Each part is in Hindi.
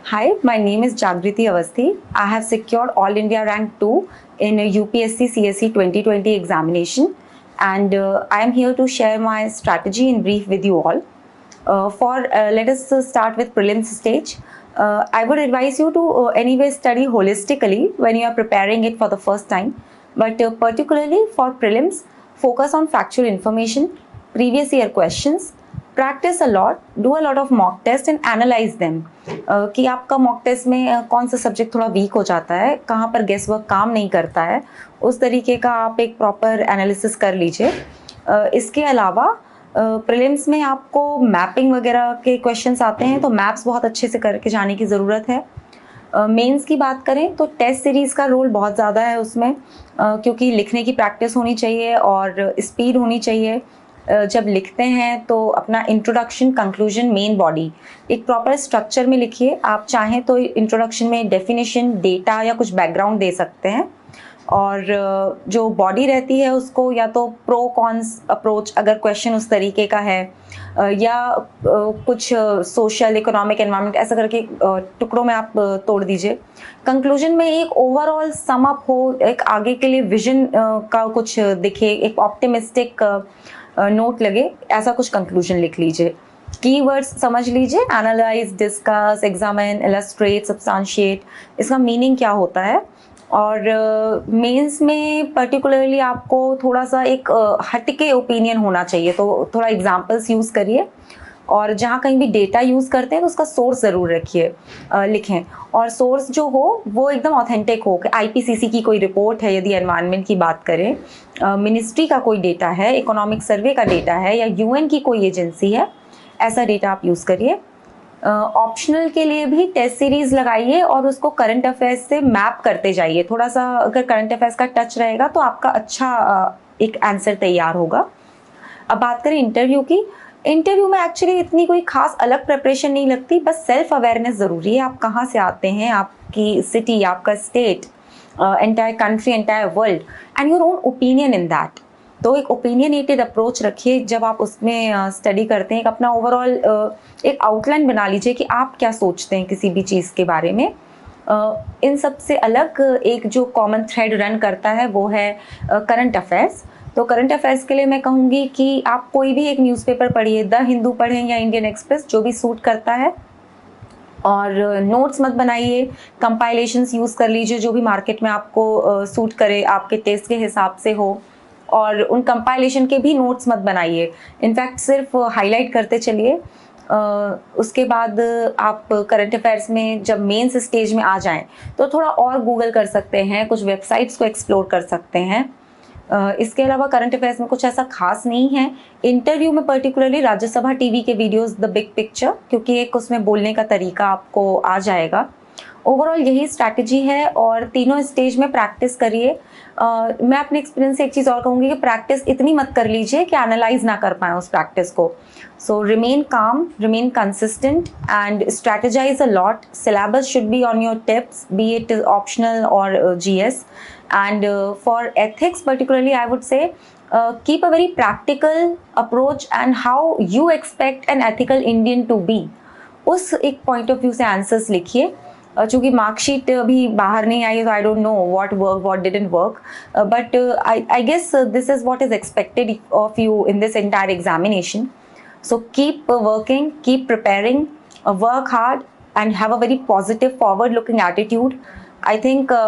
Hi, my name is Jagriti Avasthi. I have secured All India Rank 2 in a UPSC CSE 2020 examination, and I am here to share my strategy in brief with you all. Let us start with prelims stage. I would advise you to anyway study holistically when you are preparing it for the first time, but particularly for prelims, focus on factual information, previous year questions, practice a lot, do a lot of mock test and analyze them. कि आपका मॉक टेस्ट में कौन सा सब्जेक्ट थोड़ा वीक हो जाता है, कहाँ पर गेस वर्क काम नहीं करता है, उस तरीके का आप एक प्रॉपर एनालिसिस कर लीजिए. इसके अलावा प्रीलिम्स में आपको मैपिंग वगैरह के क्वेश्चंस आते हैं, तो मैप्स बहुत अच्छे से करके जाने की ज़रूरत है. मेंस की बात करें तो टेस्ट सीरीज़ का रोल बहुत ज़्यादा है उसमें, क्योंकि लिखने की प्रैक्टिस होनी चाहिए और स्पीड होनी चाहिए. जब लिखते हैं तो अपना इंट्रोडक्शन, कंक्लूजन, मेन बॉडी एक प्रॉपर स्ट्रक्चर में लिखिए. आप चाहें तो इंट्रोडक्शन में डेफिनेशन, डेटा या कुछ बैकग्राउंड दे सकते हैं, और जो बॉडी रहती है उसको या तो प्रो कॉन्स अप्रोच अगर क्वेश्चन उस तरीके का है, या कुछ सोशल, इकोनॉमिक, एनवायरनमेंट ऐसा करके टुकड़ों में आप तोड़ दीजिए. कंक्लूजन में एक ओवरऑल सम अप हो, एक आगे के लिए विजन का कुछ दिखे, एक ऑप्टिमिस्टिक नोट लगे, ऐसा कुछ कंक्लूजन लिख लीजिए. कीवर्ड्स समझ लीजिए, analyse, discuss, examine, illustrate, substantiate, इसका मीनिंग क्या होता है. और मेंस में पर्टिकुलरली आपको थोड़ा सा एक हटके ओपिनियन होना चाहिए, तो थोड़ा एग्जांपल्स यूज़ करिए, और जहाँ कहीं भी डेटा यूज़ करते हैं तो उसका सोर्स ज़रूर रखिए, लिखें, और सोर्स जो हो वो एकदम ऑथेंटिक हो. कि आईपीसीसी की कोई रिपोर्ट है, यदि एनवायरनमेंट की बात करें, मिनिस्ट्री का कोई डेटा है, इकोनॉमिक सर्वे का डेटा है, या यूएन की कोई एजेंसी है, ऐसा डेटा आप यूज़ करिए. ऑप्शनल के लिए भी टेस्ट सीरीज़ लगाइए और उसको करंट अफेयर्स से मैप करते जाइए. थोड़ा सा अगर करंट अफेयर्स का टच रहेगा तो आपका अच्छा एक आंसर तैयार होगा. अब बात करें इंटरव्यू की. इंटरव्यू में एक्चुअली इतनी कोई खास अलग प्रिपरेशन नहीं लगती, बस सेल्फ अवेयरनेस ज़रूरी है. आप कहाँ से आते हैं, आपकी सिटी, आपका state, entire country, entire world, and your own opinion in that. तो एक ओपिनियनेटेड अप्रोच रखिए जब आप उसमें स्टडी करते हैं. एक अपना ओवरऑल एक आउटलाइन बना लीजिए कि आप क्या सोचते हैं किसी भी चीज़ के बारे में. इन सब से अलग एक जो कॉमन थ्रेड रन करता है वो है करंट अफेयर्स. तो करंट अफेयर्स के लिए मैं कहूँगी कि आप कोई भी एक न्यूज़पेपर पढ़िए, द हिंदू पढ़ें या इंडियन एक्सप्रेस, जो भी सूट करता है. और नोट्स मत बनाइए, कंपाइलेशंस यूज़ कर लीजिए जो भी मार्केट में आपको सूट करे, आपके टेस्ट के हिसाब से हो. और उन कंपाइलेशन के भी नोट्स मत बनाइए, इनफैक्ट सिर्फ हाईलाइट करते चलिए. उसके बाद आप करंट अफेयर्स में जब मेंस स्टेज में आ जाएं तो थोड़ा और गूगल कर सकते हैं, कुछ वेबसाइट्स को एक्सप्लोर कर सकते हैं. इसके अलावा करंट अफेयर्स में कुछ ऐसा खास नहीं है. इंटरव्यू में पर्टिकुलरली राज्यसभा टीवी के वीडियोस, द बिग पिक्चर, क्योंकि एक उसमें बोलने का तरीका आपको आ जाएगा. ओवरऑल यही स्ट्रैटेजी है, और तीनों स्टेज में प्रैक्टिस करिए. मैं अपने एक्सपीरियंस से एक चीज़ और कहूँगी कि प्रैक्टिस इतनी मत कर लीजिए कि एनालाइज ना कर पाएँ उस प्रैक्टिस को. So remain calm, remain consistent and strategize a lot. Syllabus should be on your tips, be it optional और GS. And for ethics particularly, I would say keep a very practical approach and how you expect an ethical Indian to be. उस एक point of view से answers लिखिए. चूँकि मार्कशीट अभी बाहर नहीं आई है तो I don't know what worked, what didn't work, but I guess this is what is expected of you in this entire examination. So keep working, keep preparing, work hard and have a very positive, forward-looking attitude. I think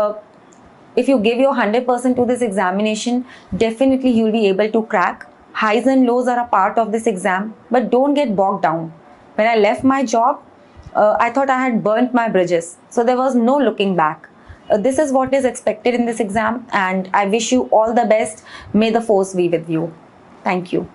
if you give your 100% to this examination, definitely you will be able to crack. Highs and lows are a part of this exam, but don't get bogged down. When I left my job, I thought I had burnt my bridges, so there was no looking back. This is what is expected in this exam, and I wish you all the best. May the force be with you. Thank you.